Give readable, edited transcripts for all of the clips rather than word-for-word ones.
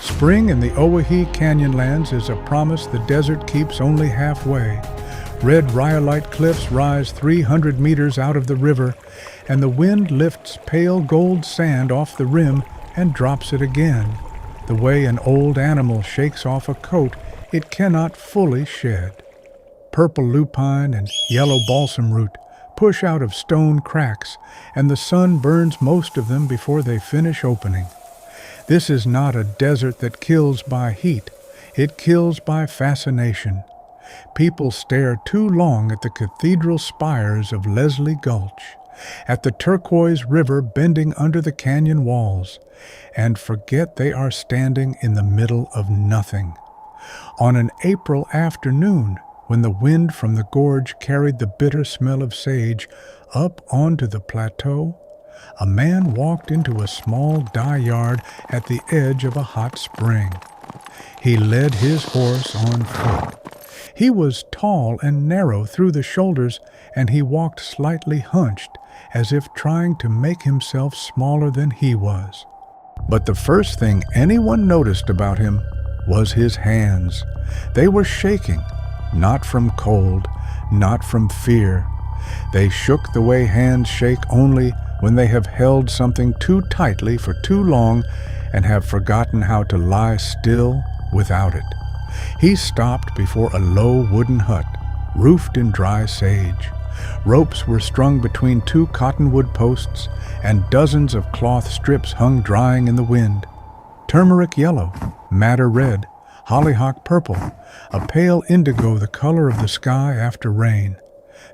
Spring in the Owyhee Canyonlands is a promise the desert keeps only halfway. Red rhyolite cliffs rise 300 meters out of the river, and the wind lifts pale gold sand off the rim and drops it again, the way an old animal shakes off a coat it cannot fully shed. Purple lupine and yellow balsam root push out of stone cracks, and the sun burns most of them before they finish opening. This is not a desert that kills by heat. It kills by fascination. People stare too long at the cathedral spires of Leslie Gulch, at the turquoise river bending under the canyon walls, and forget they are standing in the middle of nothing. On an April afternoon, when the wind from the gorge carried the bitter smell of sage up onto the plateau, a man walked into a small dye yard at the edge of a hot spring. He led his horse on foot. He was tall and narrow through the shoulders, and he walked slightly hunched, as if trying to make himself smaller than he was. But the first thing anyone noticed about him was his hands. They were shaking, not from cold, not from fear. They shook the way hands shake only when they have held something too tightly for too long and have forgotten how to lie still without it. He stopped before a low wooden hut, roofed in dry sage. Ropes were strung between two cottonwood posts, and dozens of cloth strips hung drying in the wind. Turmeric yellow, madder red, hollyhock purple, a pale indigo the color of the sky after rain.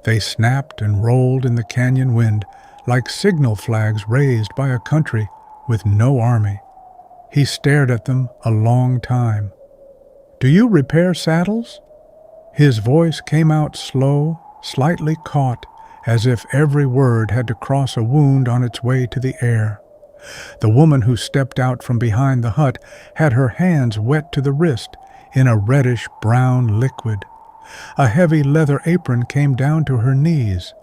They snapped and rolled in the canyon wind like signal flags raised by a country with no army. He stared at them a long time. "Do you repair saddles?" His voice came out slow, slightly caught, as if every word had to cross a wound on its way to the air. The woman who stepped out from behind the hut had her hands wet to the wrist in a reddish-brown liquid. A heavy leather apron came down to her knees.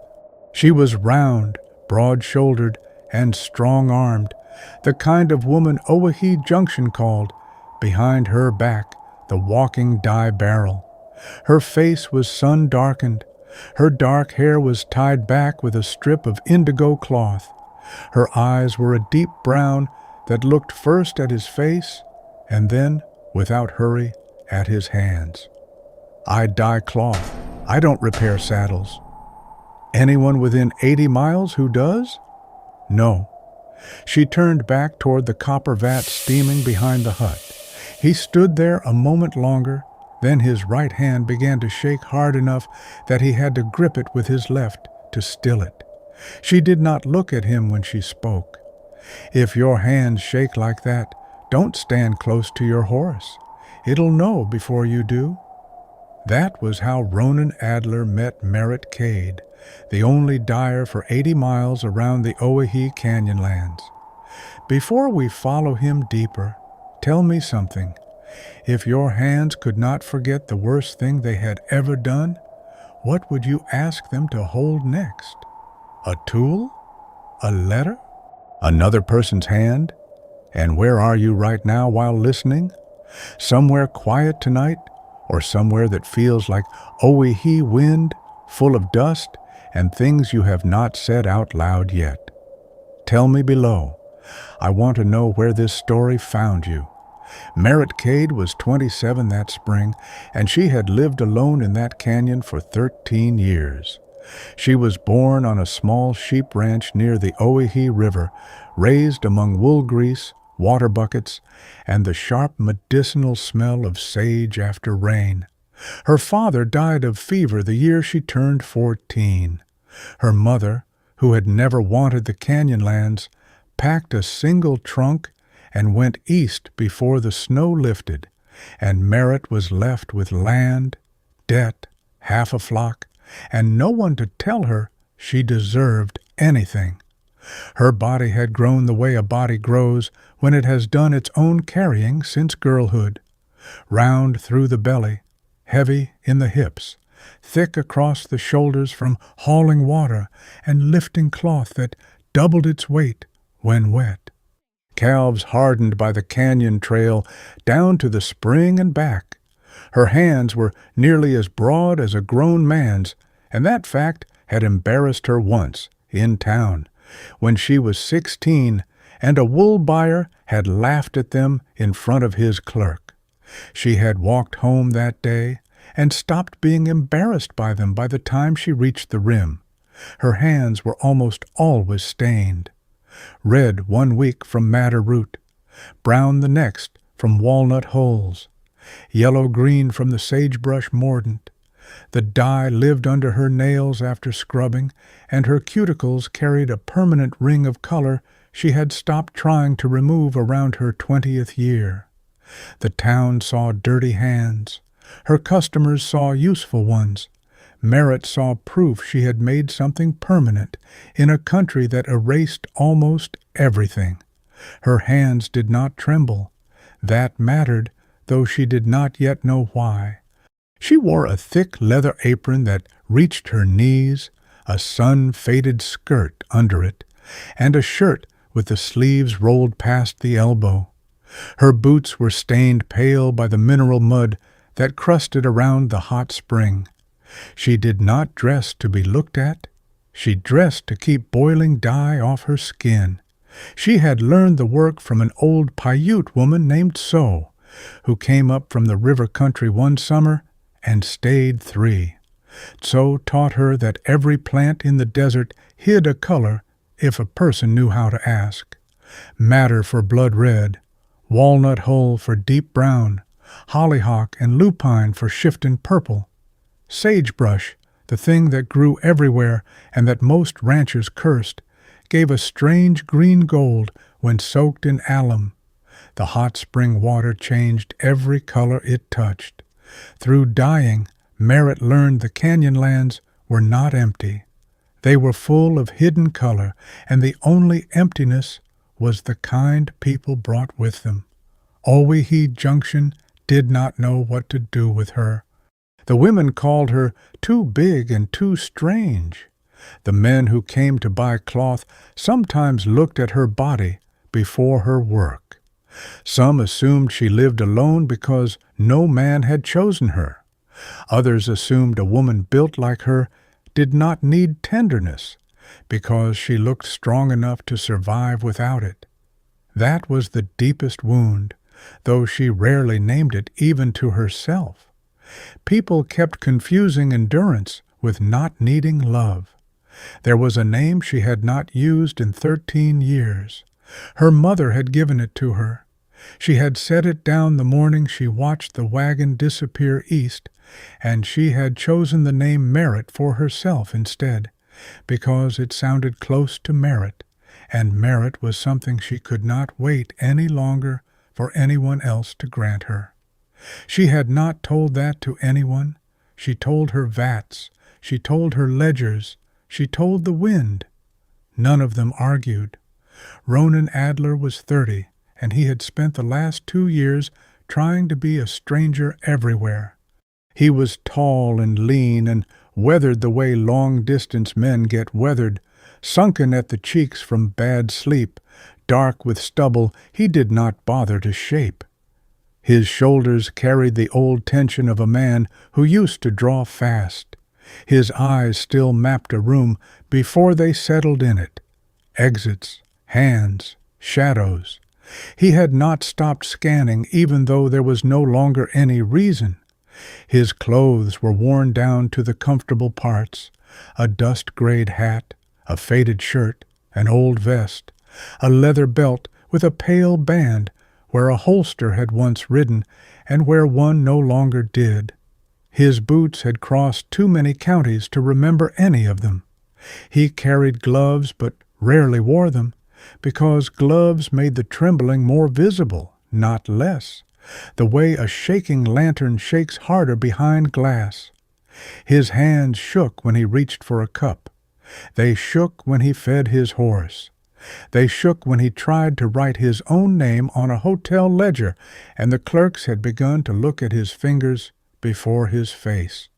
She was round, broad-shouldered, and strong-armed, the kind of woman Owyhee Junction called, behind her back, the walking dye barrel. Her face was sun-darkened. Her dark hair was tied back with a strip of indigo cloth. Her eyes were a deep brown that looked first at his face and then, without hurry, at his hands. "I dye cloth. I don't repair saddles." "Anyone within 80 miles who does?" "No." She turned back toward the copper vat steaming behind the hut. He stood there a moment longer, then his right hand began to shake hard enough that he had to grip it with his left to still it. She did not look at him when she spoke. "If your hands shake like that, don't stand close to your horse. It'll know before you do." That was how Ronan Adler met Merritt Cade, the only dyer for 80 miles around the Owyhee Canyonlands. Before we follow him deeper, tell me something. If your hands could not forget the worst thing they had ever done, what would you ask them to hold next? A tool? A letter? Another person's hand? And where are you right now while listening? Somewhere quiet tonight, or somewhere that feels like Owyhee wind, full of dust and things you have not said out loud yet? Tell me below. I want to know where this story found you. Merritt Cade was 27 that spring, and she had lived alone in that canyon for 13 years. She was born on a small sheep ranch near the Owyhee River, raised among wool grease, water buckets, and the sharp medicinal smell of sage after rain. Her father died of fever the year she turned 14. Her mother, who had never wanted the Canyonlands, packed a single trunk and went east before the snow lifted, and Merritt was left with land, debt, half a flock, and no one to tell her she deserved anything. Her body had grown the way a body grows when it has done its own carrying since girlhood. Round through the belly, heavy in the hips, thick across the shoulders from hauling water and lifting cloth that doubled its weight when wet. calves hardened by the canyon trail down to the spring and back. Her hands were nearly as broad as a grown man's, and that fact had embarrassed her once, in town, when she was 16, and a wool buyer had laughed at them in front of his clerk. She had walked home that day and stopped being embarrassed by them by the time she reached the rim. Her hands were almost always stained. Red one week from madder root, brown the next from walnut holes, yellow-green from the sagebrush mordant. The dye lived under her nails after scrubbing, and her cuticles carried a permanent ring of color she had stopped trying to remove around her 20th year. The town saw dirty hands. Her customers saw useful ones. Merritt saw proof she had made something permanent in a country that erased almost everything. Her hands did not tremble. That mattered, though she did not yet know why. She wore a thick leather apron that reached her knees, a sun-faded skirt under it, and a shirt with the sleeves rolled past the elbow. Her boots were stained pale by the mineral mud that crusted around the hot spring. She did not dress to be looked at. She dressed to keep boiling dye off her skin. She had learned the work from an old Paiute woman named So, who came up from the river country one summer and stayed 3. So taught her that every plant in the desert hid a color if a person knew how to ask. Madder for blood red, walnut hull for deep brown, hollyhock and lupine for shifting purple. Sagebrush, the thing that grew everywhere and that most ranchers cursed, gave a strange green gold when soaked in alum. The hot spring water changed every color it touched. Through dyeing, Merritt learned the canyonlands were not empty. They were full of hidden color, and the only emptiness was the kind people brought with them. Owyhee Junction did not know what to do with her. The women called her too big and too strange. The men who came to buy cloth sometimes looked at her body before her work. Some assumed she lived alone because no man had chosen her. Others assumed a woman built like her did not need tenderness because she looked strong enough to survive without it. That was the deepest wound, though she rarely named it even to herself. People kept confusing endurance with not needing love. There was a name she had not used in 13 years. Her mother had given it to her. She had set it down the morning she watched the wagon disappear east, and she had chosen the name Merritt for herself instead, because it sounded close to merit, and merit was something she could not wait any longer for anyone else to grant her. She had not told that to anyone. She told her vats. She told her ledgers. She told the wind. None of them argued. Ronan Adler was 30, and he had spent the last 2 years trying to be a stranger everywhere. He was tall and lean and weathered the way long-distance men get weathered, sunken at the cheeks from bad sleep, dark with stubble he did not bother to shape. His shoulders carried the old tension of a man who used to draw fast. His eyes still mapped a room before they settled in it. Exits, hands, shadows. He had not stopped scanning even though there was no longer any reason. His clothes were worn down to the comfortable parts, a dust-grayed hat, a faded shirt, an old vest, a leather belt with a pale band where a holster had once ridden and where one no longer did. His boots had crossed too many counties to remember any of them. He carried gloves but rarely wore them, because gloves made the trembling more visible, not less, the way a shaking lantern shakes harder behind glass. His hands shook when he reached for a cup. They shook when he fed his horse. They shook when he tried to write his own name on a hotel ledger, and the clerks had begun to look at his fingers before his face.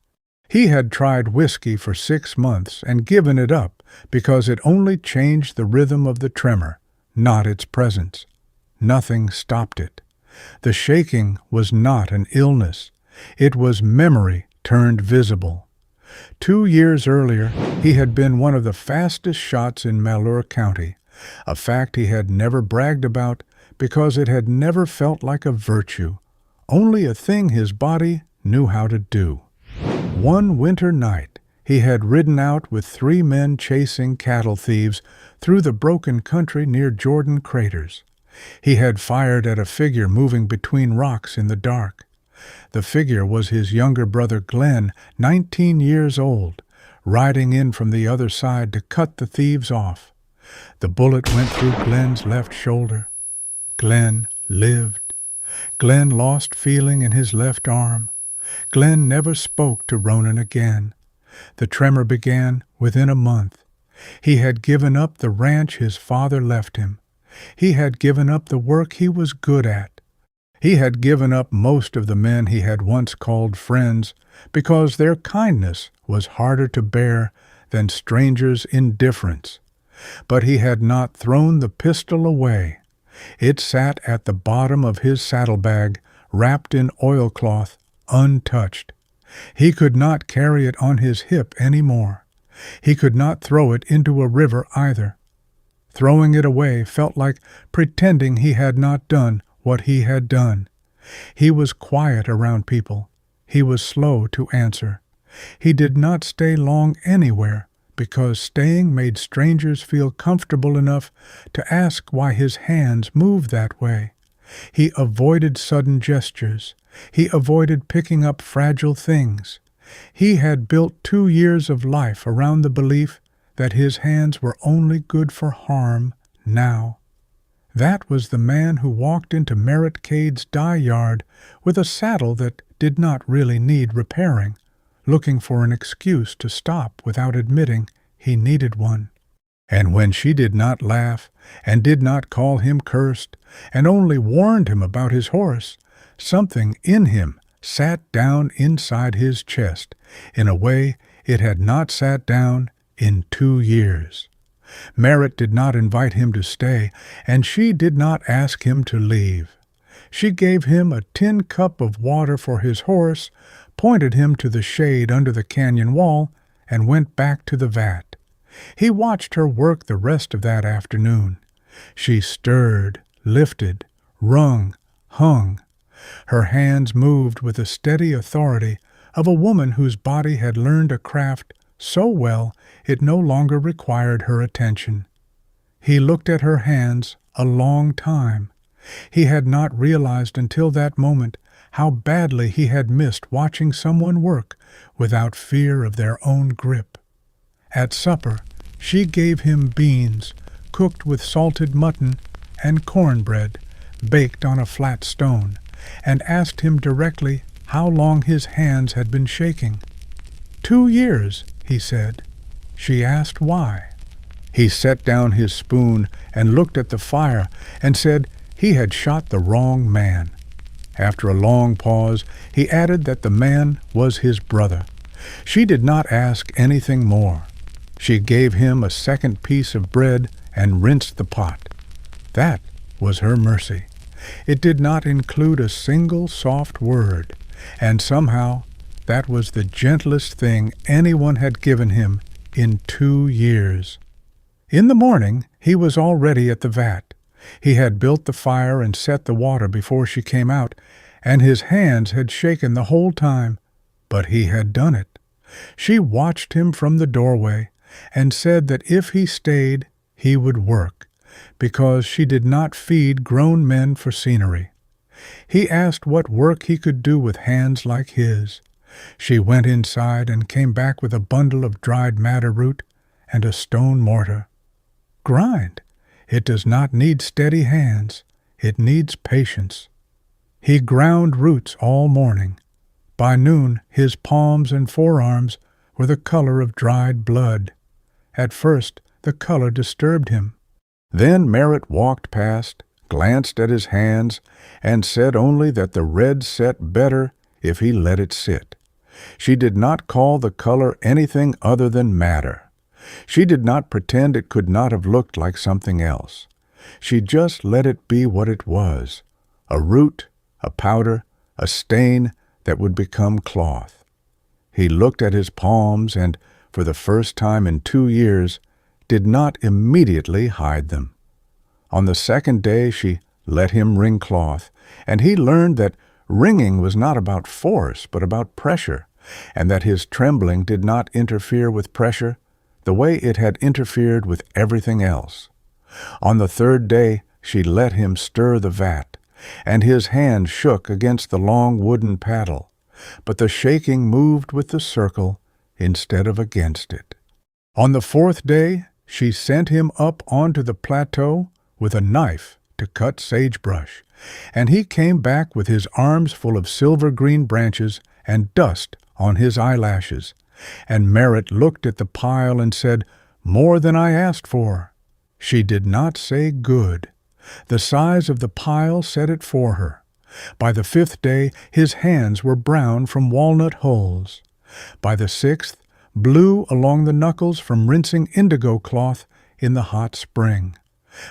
He had tried whiskey for 6 months and given it up because it only changed the rhythm of the tremor, not its presence. nothing stopped it. The shaking was not an illness. It was memory turned visible. 2 years earlier, he had been one of the fastest shots in Malheur County, a fact he had never bragged about because it had never felt like a virtue, only a thing his body knew how to do. One winter night, he had ridden out with 3 men chasing cattle thieves through the broken country near Jordan Craters. He had fired at a figure moving between rocks in the dark. The figure was his younger brother Glenn, 19 years old, riding in from the other side to cut the thieves off. The bullet went through Glenn's left shoulder. Glenn lived. Glenn lost feeling in his left arm. Glenn never spoke to Ronan again. The tremor began within a month. He had given up the ranch his father left him. He had given up the work he was good at. He had given up most of the men he had once called friends because their kindness was harder to bear than strangers' indifference. But he had not thrown the pistol away. It sat at the bottom of his saddlebag, wrapped in oilcloth, untouched. He could not carry it on his hip any more. He could not throw it into a river either. Throwing it away felt like pretending he had not done what he had done. He was quiet around people. He was slow to answer. He did not stay long anywhere because staying made strangers feel comfortable enough to ask why his hands moved that way. He avoided sudden gestures. He avoided picking up fragile things. He had built 2 years of life around the belief that his hands were only good for harm now. That was the man who walked into Merritt Cade's dye yard with a saddle that did not really need repairing, looking for an excuse to stop without admitting he needed one. And when she did not laugh and did not call him cursed and only warned him about his horse, something in him sat down inside his chest in a way it had not sat down in 2 years. Merritt did not invite him to stay, and she did not ask him to leave. She gave him a tin cup of water for his horse, pointed him to the shade under the canyon wall, and went back to the vat. He watched her work the rest of that afternoon. She stirred, lifted, wrung, hung. Her hands moved with the steady authority of a woman whose body had learned a craft so well it no longer required her attention. He looked at her hands a long time. He had not realized until that moment how badly he had missed watching someone work without fear of their own grip. At supper, she gave him beans cooked with salted mutton and cornbread baked on a flat stone, and asked him directly how long his hands had been shaking. 2 years, he said. She asked why. He set down his spoon and looked at the fire and said he had shot the wrong man. After a long pause, he added that the man was his brother. She did not ask anything more. She gave him a second piece of bread and rinsed the pot. That was her mercy. It did not include a single soft word, and somehow that was the gentlest thing anyone had given him in 2 years. In the morning, he was already at the vat. He had built the fire and set the water before she came out, and his hands had shaken the whole time, but he had done it. She watched him from the doorway and said that if he stayed, he would work, because she did not feed grown men for scenery. He asked what work he could do with hands like his. She went inside and came back with a bundle of dried madder root and a stone mortar. Grind. It does not need steady hands. It needs patience. He ground roots all morning. By noon, his palms and forearms were the color of dried blood. At first, the color disturbed him. Then Merritt walked past, glanced at his hands, and said only that the red set better if he let it sit. She did not call the color anything other than madder. She did not pretend it could not have looked like something else. She just let it be what it was, a root, a powder, a stain that would become cloth. He looked at his palms and, for the first time in 2 years, did not immediately hide them. On the second day she let him wring cloth, and he learned that wringing was not about force but about pressure, and that his trembling did not interfere with pressure the way it had interfered with everything else. On the third day she let him stir the vat, and his hand shook against the long wooden paddle, but the shaking moved with the circle instead of against it. On the fourth day she sent him up onto the plateau with a knife to cut sagebrush, and he came back with his arms full of silver-green branches and dust on his eyelashes, and Merritt looked at the pile and said, "More than I asked for." She did not say good. The size of the pile said it for her. By the 5th day his hands were brown from walnut hulls. By the 6th, blue along the knuckles from rinsing indigo cloth in the hot spring.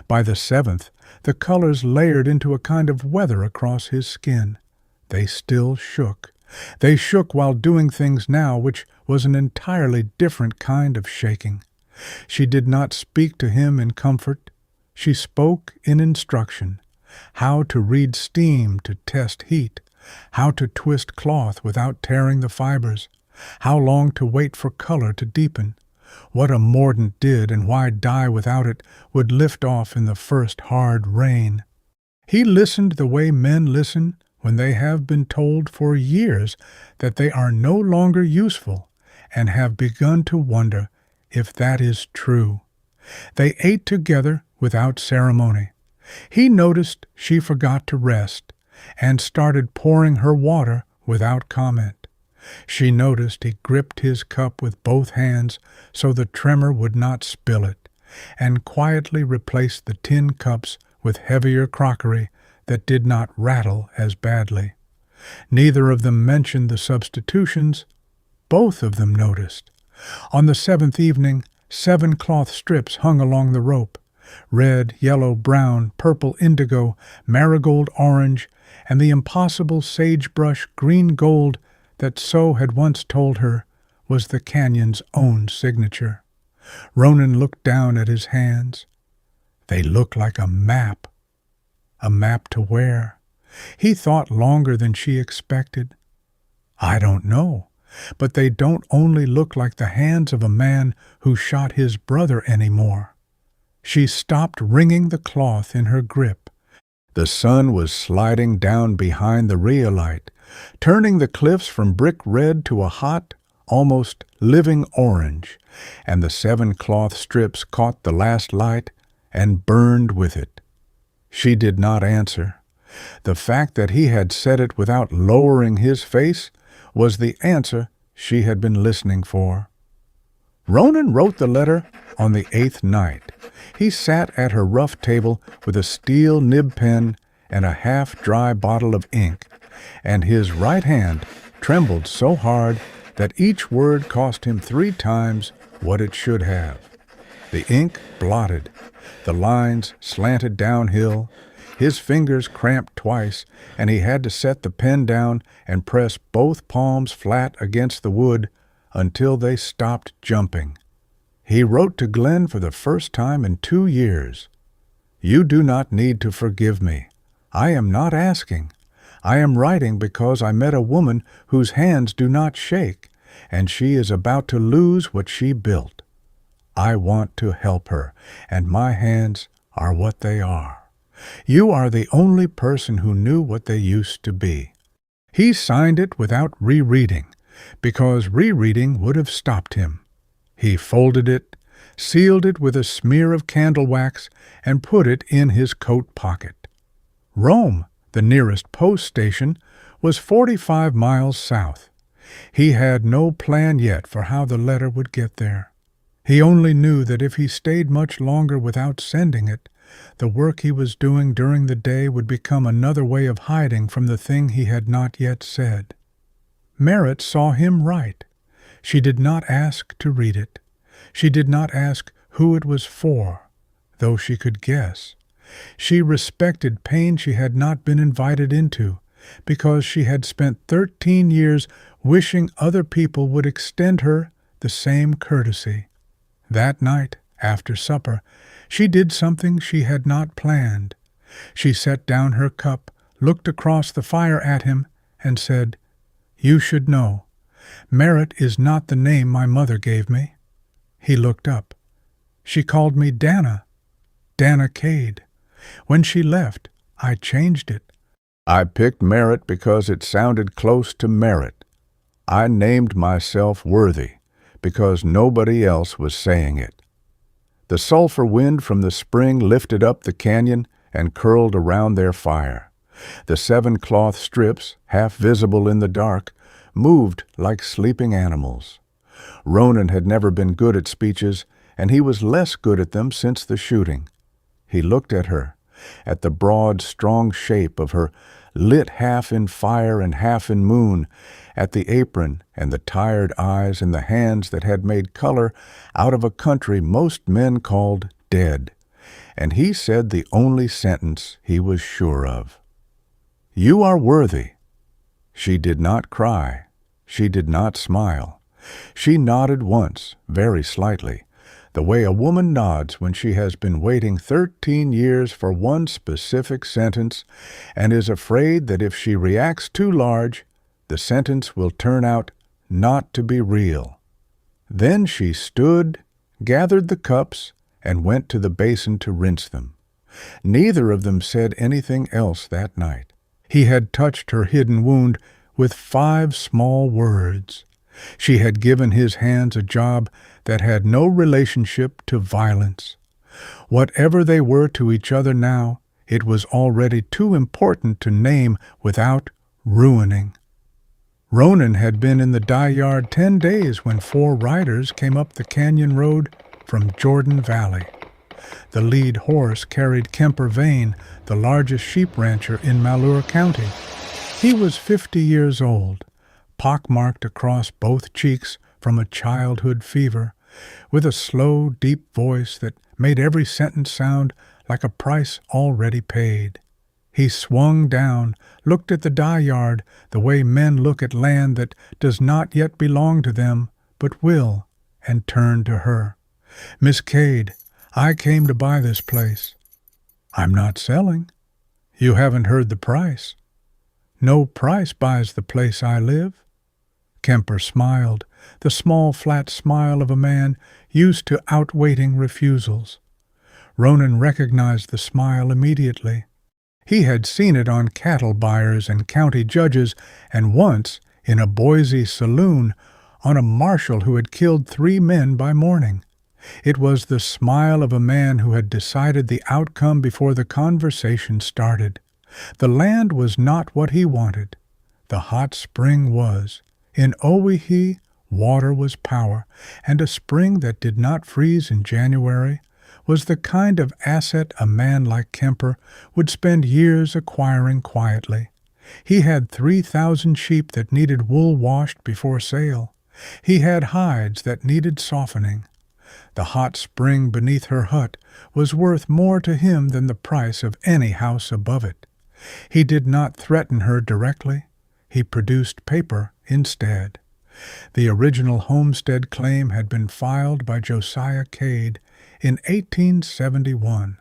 By the 7th, the colors layered into a kind of weather across his skin. They still shook. They shook while doing things now which was an entirely different kind of shaking. She did not speak to him in comfort. She spoke in instruction, how to read steam to test heat, how to twist cloth without tearing the fibers, how long to wait for color to deepen, what a mordant did and why dye without it would lift off in the first hard rain. He listened the way men listen when they have been told for years that they are no longer useful and have begun to wonder if that is true. They ate together without ceremony. He noticed she forgot to rest and started pouring her water without comment. She noticed he gripped his cup with both hands so the tremor would not spill it, and quietly replaced the tin cups with heavier crockery that did not rattle as badly. Neither of them mentioned the substitutions. Both of them noticed. On the 7th evening, 7 cloth strips hung along the rope, red, yellow, brown, purple, indigo, marigold orange, and the impossible sagebrush green gold that So had once told her was the canyon's own signature. Ronan looked down at his hands. They looked like a map. A map to where? He thought longer than she expected. I don't know, but they don't only look like the hands of a man who shot his brother anymore. She stopped wringing the cloth in her grip. The sun was sliding down behind the rhyolite, turning the cliffs from brick red to a hot, almost living orange, and the 7 cloth strips caught the last light and burned with it. She did not answer. The fact that he had said it without lowering his face was the answer she had been listening for. Ronan wrote the letter on the 8th night. He sat at her rough table with a steel nib pen and a half-dry bottle of ink, and his right hand trembled so hard that each word cost him 3 times what it should have. The ink blotted, the lines slanted downhill, his fingers cramped twice, and he had to set the pen down and press both palms flat against the wood until they stopped jumping. He wrote to Glenn for the first time in 2 years. "You do not need to forgive me. I am not asking. I am writing because I met a woman whose hands do not shake, and she is about to lose what she built. I want to help her, and my hands are what they are. You are the only person who knew what they used to be." He signed it without rereading, because rereading would have stopped him. He folded it, sealed it with a smear of candle wax, and put it in his coat pocket. Rome, the nearest post station, was 45 miles south. He had no plan yet for how the letter would get there. He only knew that if he stayed much longer without sending it, the work he was doing during the day would become another way of hiding from the thing he had not yet said. Merritt saw him write. She did not ask to read it. She did not ask who it was for, though she could guess. She respected pain she had not been invited into, because she had spent 13 years wishing other people would extend her the same courtesy. That night, after supper, she did something she had not planned. She set down her cup, looked across the fire at him, and said, "You should know. Merritt is not the name my mother gave me." He looked up. "She called me Dana Cade. When she left, I changed it." "I picked Merritt because it sounded close to merit. I named myself Worthy because nobody else was saying it." The sulphur wind from the spring lifted up the canyon and curled around their fire. The 7 cloth strips, half visible in the dark, moved like sleeping animals. Ronan had never been good at speeches, and he was less good at them since the shooting. He looked at her, at the broad, strong shape of her, lit half in fire and half in moon, at the apron and the tired eyes and the hands that had made color out of a country most men called dead. And he said the only sentence he was sure of. "You are worthy." She did not cry. She did not smile. She nodded once, very slightly, the way a woman nods when she has been waiting 13 years for one specific sentence and is afraid that if she reacts too large, the sentence will turn out not to be real. Then she stood, gathered the cups, and went to the basin to rinse them. Neither of them said anything else that night. He had touched her hidden wound with 5 small words. She had given his hands a job that had no relationship to violence. Whatever they were to each other now, it was already too important to name without ruining. Ronan had been in the dye yard 10 days when 4 riders came up the canyon road from Jordan Valley. The lead horse carried Kemper Vane, the largest sheep rancher in Malheur County. He was 50 years old, pockmarked across both cheeks from a childhood fever, with a slow, deep voice that made every sentence sound like a price already paid. He swung down, looked at the dye yard the way men look at land that does not yet belong to them, but will, and turned to her. "Miss Cade, I came to buy this place." "I'm not selling." "You haven't heard the price." "No price buys the place I live." Kemper smiled, the small, flat smile of a man used to outweighting refusals. Ronan recognized the smile immediately. He had seen it on cattle buyers and county judges, and once, in a Boise saloon, on a marshal who had killed 3 men by morning. It was the smile of a man who had decided the outcome before the conversation started. The land was not what he wanted. The hot spring was. In Owyhee, water was power, and a spring that did not freeze in January was the kind of asset a man like Kemper would spend years acquiring quietly. He had 3,000 sheep that needed wool washed before sale. He had hides that needed softening. The hot spring beneath her hut was worth more to him than the price of any house above it. He did not threaten her directly. He produced paper instead. The original homestead claim had been filed by Josiah Cade in 1871.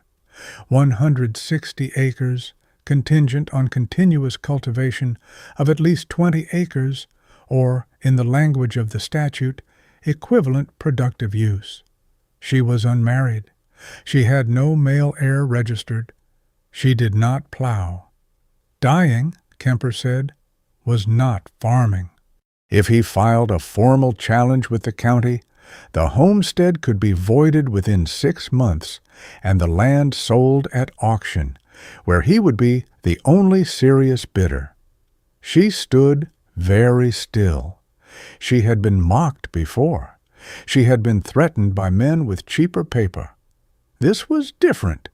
160 acres, contingent on continuous cultivation of at least 20 acres, or, in the language of the statute, equivalent productive use. She was unmarried. She had no male heir registered. She did not plow. Dying, Kemper said, was not farming. If he filed a formal challenge with the county, the homestead could be voided within 6 months and the land sold at auction, where he would be the only serious bidder. She stood very still. She had been mocked before. She had been threatened by men with cheaper paper. This was different,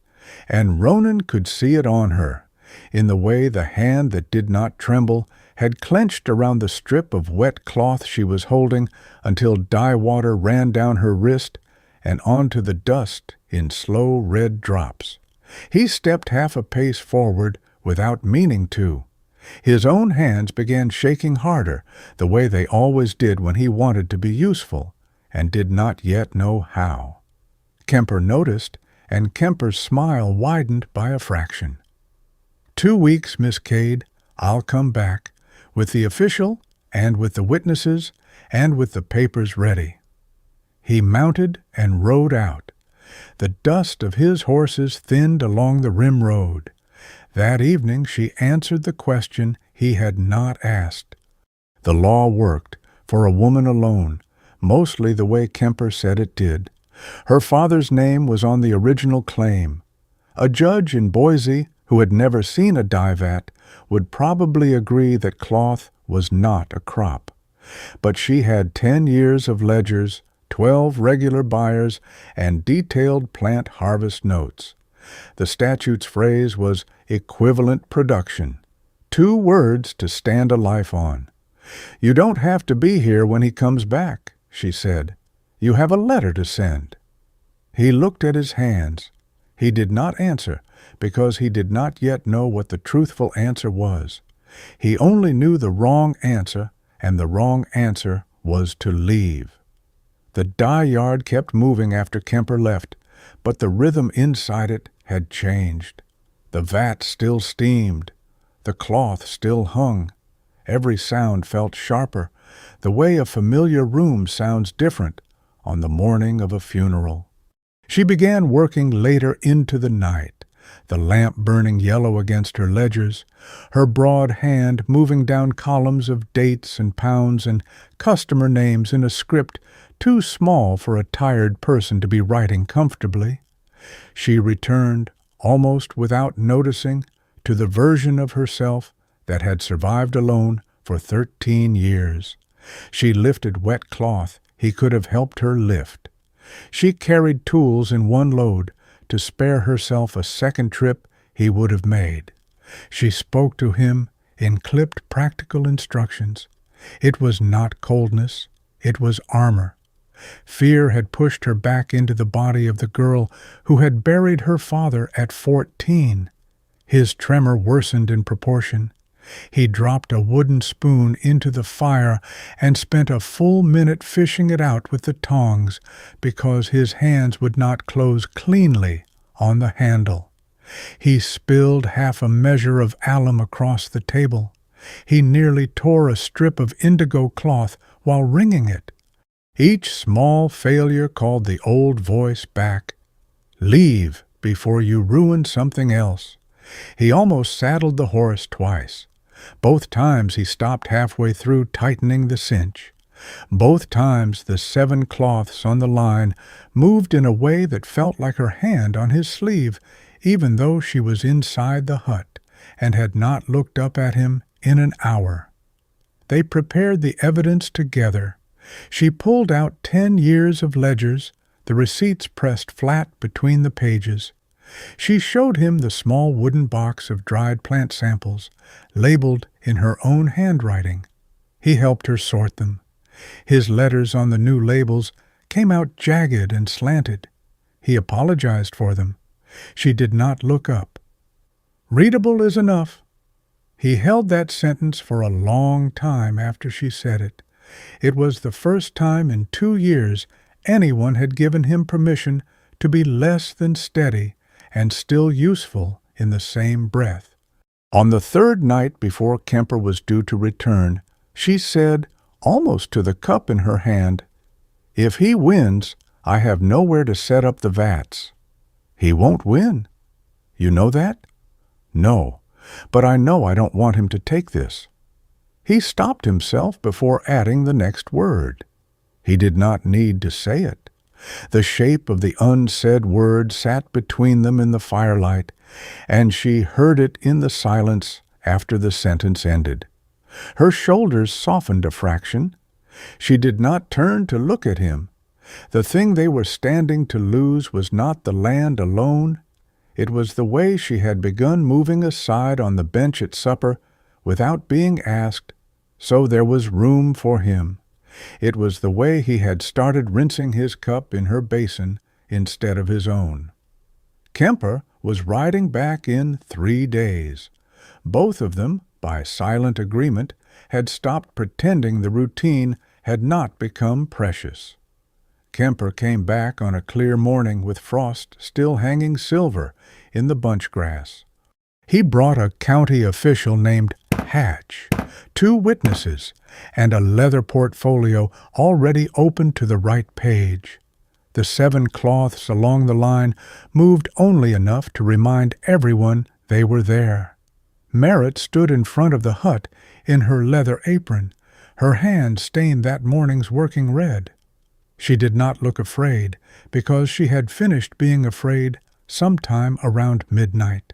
and Ronan could see it on her, in the way the hand that did not tremble had clenched around the strip of wet cloth she was holding until dye water ran down her wrist and onto the dust in slow red drops. He stepped half a pace forward without meaning to. His own hands began shaking harder, the way they always did when he wanted to be useful, and did not yet know how. Kemper noticed, and Kemper's smile widened by a fraction. 2 weeks, Miss Cade. I'll come back, with the official, and with the witnesses, and with the papers ready. He mounted and rode out. The dust of his horses thinned along the rim road. That evening she answered the question he had not asked. The law worked, for a woman alone, mostly the way Kemper said it did. Her father's name was on the original claim. A judge in Boise, who had never seen a dye vat, would probably agree that cloth was not a crop. But she had 10 years of ledgers, 12 regular buyers, and detailed plant harvest notes. The statute's phrase was equivalent production. 2 words to stand a life on. You don't have to be here when he comes back, she said. You have a letter to send. He looked at his hands. He did not answer, because he did not yet know what the truthful answer was. He only knew the wrong answer, and the wrong answer was to leave. The dye yard kept moving after Kemper left, but the rhythm inside it had changed. The vat still steamed. The cloth still hung. Every sound felt sharper, the way a familiar room sounds different on the morning of a funeral. She began working later into the night, the lamp burning yellow against her ledgers, her broad hand moving down columns of dates and pounds and customer names in a script too small for a tired person to be writing comfortably. She returned, almost without noticing, to the version of herself that had survived alone for 13 years. She lifted wet cloth he could have helped her lift. She carried tools in one load to spare herself a second trip he would have made. She spoke to him in clipped practical instructions. It was not coldness, it was armor. Fear had pushed her back into the body of the girl who had buried her father at 14. His tremor worsened in proportion. He dropped a wooden spoon into the fire and spent a full minute fishing it out with the tongs because his hands would not close cleanly on the handle. He spilled half a measure of alum across the table. He nearly tore a strip of indigo cloth while wringing it. Each small failure called the old voice back. Leave before you ruin something else. He almost saddled the horse twice. Both times he stopped halfway through tightening the cinch. Both times the 7 cloths on the line moved in a way that felt like her hand on his sleeve, even though she was inside the hut and had not looked up at him in an hour. They prepared the evidence together. She pulled out 10 years of ledgers, the receipts pressed flat between the pages. She showed him the small wooden box of dried plant samples, labeled in her own handwriting. He helped her sort them. His letters on the new labels came out jagged and slanted. He apologized for them. She did not look up. Readable is enough. He held that sentence for a long time after she said it. It was the first time in 2 years anyone had given him permission to be less than steady and still useful in the same breath. On the 3rd night before Kemper was due to return, she said, almost to the cup in her hand, "If he wins, I have nowhere to set up the vats." "He won't win. You know that?" "No, but I know I don't want him to take this." He stopped himself before adding the next word. He did not need to say it. The shape of the unsaid word sat between them in the firelight, and she heard it in the silence after the sentence ended. Her shoulders softened a fraction. She did not turn to look at him. The thing they were standing to lose was not the land alone. It was the way she had begun moving aside on the bench at supper without being asked, so there was room for him. It was the way he had started rinsing his cup in her basin instead of his own. Kemper was riding back in 3 days. Both of them, by silent agreement, had stopped pretending the routine had not become precious. Kemper came back on a clear morning with frost still hanging silver in the bunch grass. He brought a county official named Hatch, 2 witnesses, and a leather portfolio already open to the right page. The 7 cloths along the line moved only enough to remind everyone they were there. Merritt stood in front of the hut in her leather apron, her hand stained that morning's working red. She did not look afraid, because she had finished being afraid sometime around midnight.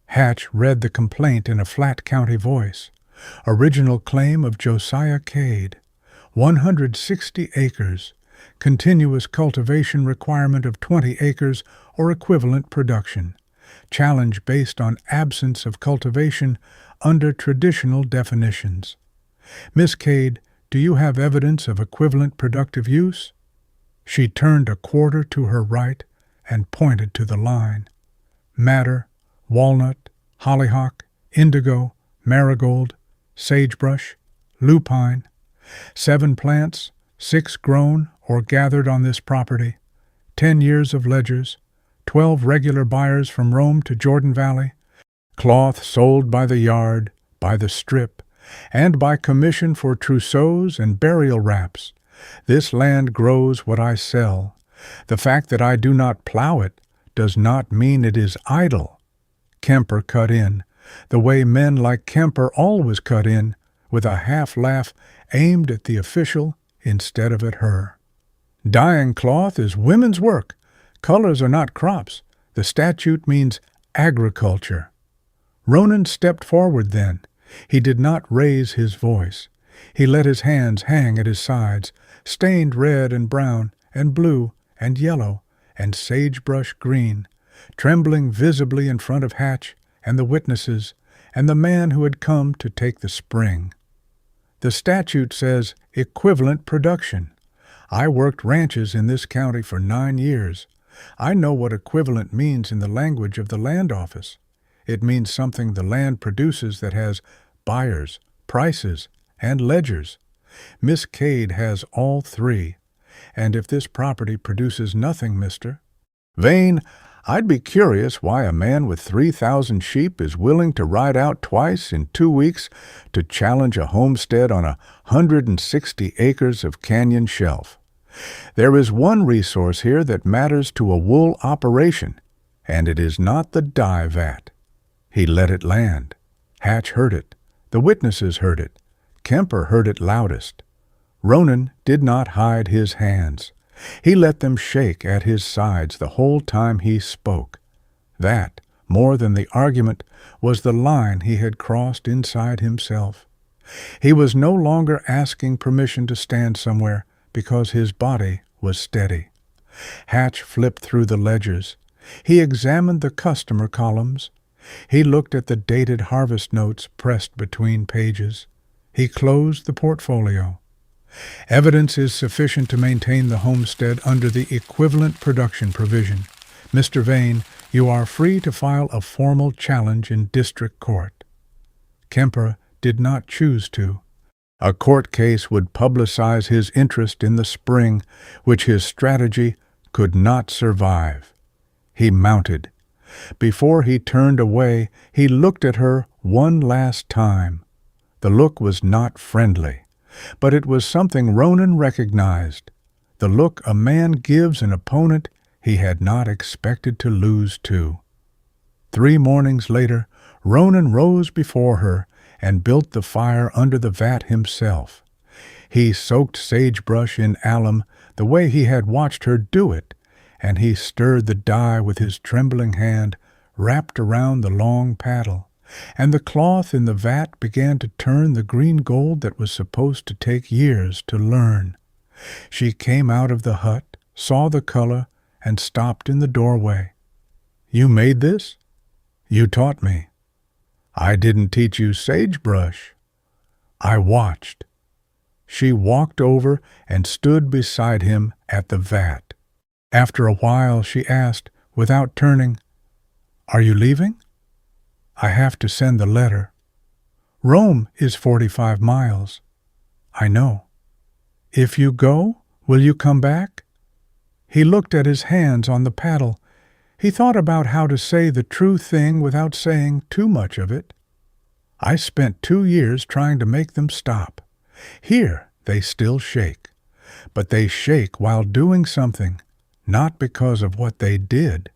Hatch read the complaint in a flat county voice. Original claim of Josiah Cade, 160 acres, continuous cultivation requirement of 20 acres or equivalent production, challenge based on absence of cultivation under traditional definitions. Miss Cade, do you have evidence of equivalent productive use? She turned a quarter to her right and pointed to the line. Madder, walnut, hollyhock, indigo, marigold, sagebrush, lupine. 7 plants, 6 grown or gathered on this property. 10 years of ledgers, 12 regular buyers from Rome to Jordan Valley. Cloth sold by the yard, by the strip, and by commission for trousseaux and burial wraps. This land grows what I sell. The fact that I do not plow it does not mean it is idle. Kemper cut in, the way men like Kemper always cut in, with a half-laugh aimed at the official instead of at her. Dyeing cloth is women's work. Colors are not crops. The statute means agriculture. Ronan stepped forward then. He did not raise his voice. He let his hands hang at his sides, stained red and brown and blue and yellow and sagebrush green, trembling visibly in front of Hatch and the witnesses and the man who had come to take the spring. The statute says equivalent production. I worked ranches in this county for 9 years. I know what equivalent means in the language of the land office. It means something the land produces that has buyers, prices, and ledgers. Miss Cade has all 3. And if this property produces nothing, Mr. Vane, I'd be curious why a man with 3,000 sheep is willing to ride out twice in 2 weeks to challenge a homestead on 160 acres of canyon shelf. There is one resource here that matters to a wool operation, and it is not the dye vat. He let it land. Hatch heard it. The witnesses heard it. Kemper heard it loudest. Ronan did not hide his hands. He let them shake at his sides the whole time he spoke. That, more than the argument, was the line he had crossed inside himself. He was no longer asking permission to stand somewhere because his body was steady. Hatch flipped through the ledgers. He examined the customer columns. He looked at the dated harvest notes pressed between pages. He closed the portfolio. Evidence is sufficient to maintain the homestead under the equivalent production provision. Mr. Vane, you are free to file a formal challenge in district court. Kemper did not choose to. A court case would publicize his interest in the spring, which his strategy could not survive. He mounted. Before he turned away, he looked at her one last time. The look was not friendly, but it was something Ronan recognized, the look a man gives an opponent he had not expected to lose to. 3 mornings later, Ronan rose before her and built the fire under the vat himself. He soaked sagebrush in alum the way he had watched her do it, and he stirred the dye with his trembling hand wrapped around the long paddle, and the cloth in the vat began to turn the green gold that was supposed to take years to learn. She came out of the hut, saw the color, and stopped in the doorway. "You made this? You taught me." "I didn't teach you sagebrush." "I watched." She walked over and stood beside him at the vat. After a while she asked, without turning, Are you leaving? I have to send the letter. Rome is 45 miles. I know. If you go, will you come back? He looked at his hands on the paddle. He thought about how to say the true thing without saying too much of it. I spent 2 years trying to make them stop. Here they still shake. But they shake while doing something, not because of what they did.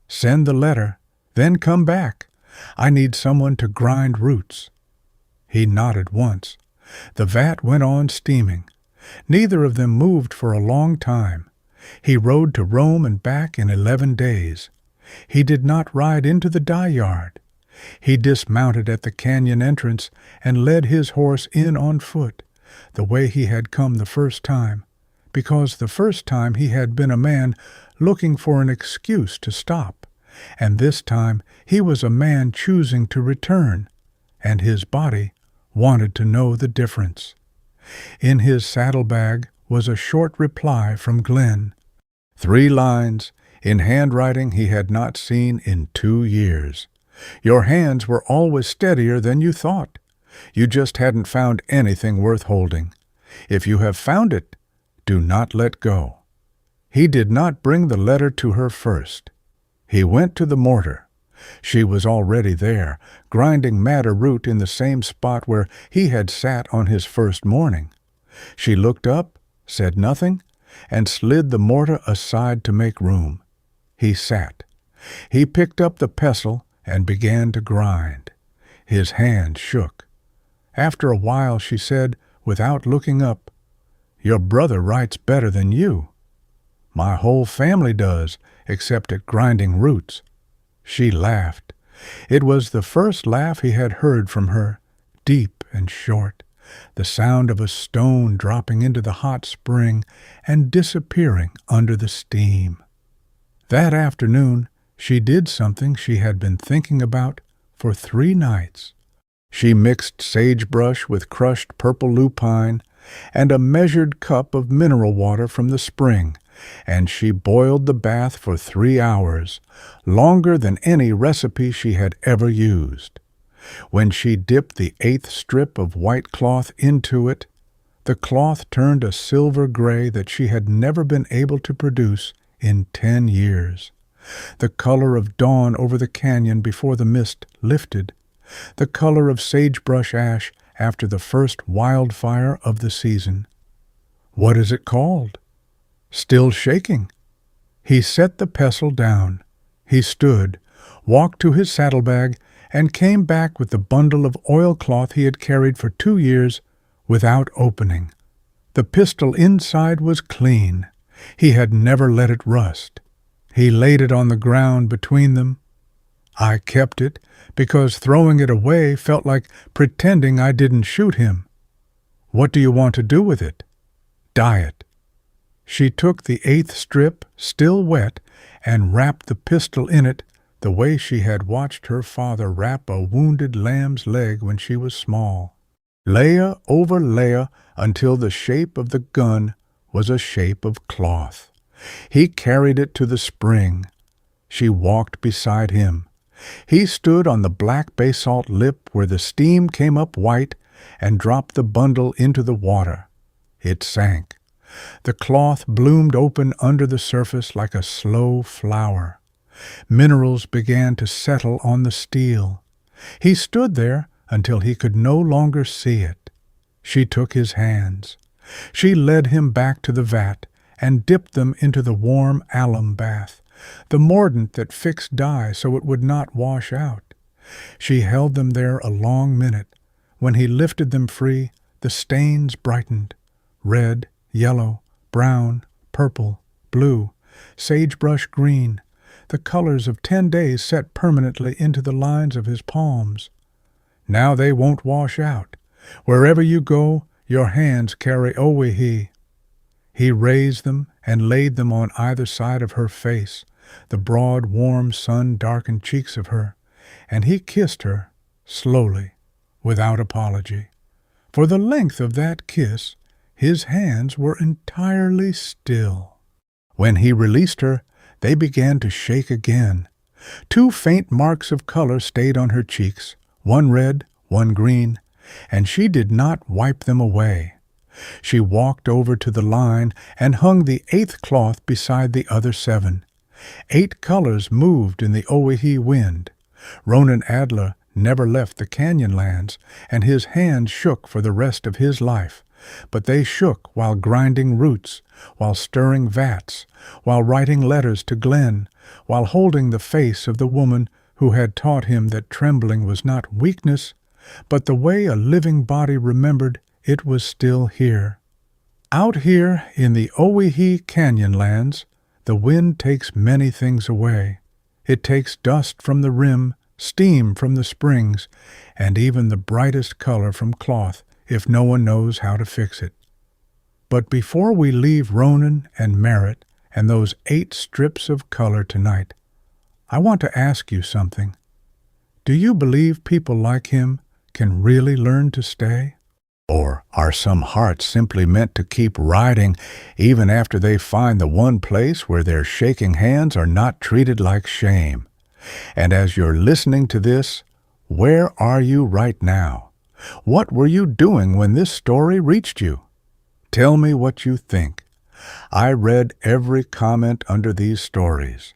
Send the letter, then come back. I need someone to grind roots. He nodded once. The vat went on steaming. Neither of them moved for a long time. He rode to Rome and back in 11 days. He did not ride into the dye yard. He dismounted at the canyon entrance and led his horse in on foot, the way he had come the first time, because the first time he had been a man looking for an excuse to stop, and this time he was a man choosing to return, and his body wanted to know the difference. In his saddlebag was a short reply from Glenn. 3 lines, in handwriting he had not seen in 2 years. Your hands were always steadier than you thought. You just hadn't found anything worth holding. If you have found it, do not let go. He did not bring the letter to her first. He went to the mortar. She was already there, grinding madder root in the same spot where he had sat on his first morning. She looked up, said nothing, and slid the mortar aside to make room. He sat. He picked up the pestle and began to grind. His hand shook. After a while she said, without looking up, "Your brother writes better than you." "My whole family does, except at grinding roots." She laughed. It was the first laugh he had heard from her, deep and short, the sound of a stone dropping into the hot spring and disappearing under the steam. That afternoon she did something she had been thinking about for 3 nights. She mixed sagebrush with crushed purple lupine and a measured cup of mineral water from the spring, and she boiled the bath for 3 hours, longer than any recipe she had ever used. When she dipped the 8th strip of white cloth into it, the cloth turned a silver gray that she had never been able to produce in 10 years. The color of dawn over the canyon before the mist lifted, the color of sagebrush ash after the first wildfire of the season. What is it called? Still shaking. He set the pestle down. He stood, walked to his saddlebag, and came back with the bundle of oilcloth he had carried for 2 years without opening. The pistol inside was clean. He had never let it rust. He laid it on the ground between them. I kept it because throwing it away felt like pretending I didn't shoot him. What do you want to do with it? Dye it. She took the 8th strip, still wet, and wrapped the pistol in it the way she had watched her father wrap a wounded lamb's leg when she was small. Layer over layer until the shape of the gun was a shape of cloth. He carried it to the spring. She walked beside him. He stood on the black basalt lip where the steam came up white and dropped the bundle into the water. It sank. The cloth bloomed open under the surface like a slow flower. Minerals began to settle on the steel. He stood there until he could no longer see it. She took his hands. She led him back to the vat and dipped them into the warm alum bath, the mordant that fixed dye so it would not wash out. She held them there a long minute. When he lifted them free, the stains brightened. Red, yellow, brown, purple, blue, sagebrush green, the colors of 10 days set permanently into the lines of his palms. Now they won't wash out. Wherever you go, your hands carry Owyhee. He raised them and laid them on either side of her face, the broad, warm, sun-darkened cheeks of her, and he kissed her, slowly, without apology. For the length of that kiss, his hands were entirely still. When he released her, they began to shake again. 2 faint marks of color stayed on her cheeks, one red, one green, and she did not wipe them away. She walked over to the line and hung the 8th cloth beside the other 7. 8 colors moved in the Owyhee wind. Ronan Adler never left the Canyonlands, and his hands shook for the rest of his life. But they shook while grinding roots, while stirring vats, while writing letters to Glenn, while holding the face of the woman who had taught him that trembling was not weakness, but the way a living body remembered it was still here. Out here in the Owyhee Canyonlands, the wind takes many things away. It takes dust from the rim, steam from the springs, and even the brightest color from cloth if no one knows how to fix it. But before we leave Ronan and Merritt and those 8 strips of color tonight, I want to ask you something. Do you believe people like him can really learn to stay? Or are some hearts simply meant to keep riding even after they find the one place where their shaking hands are not treated like shame? And as you're listening to this, where are you right now? What were you doing when this story reached you? Tell me what you think. I read every comment under these stories.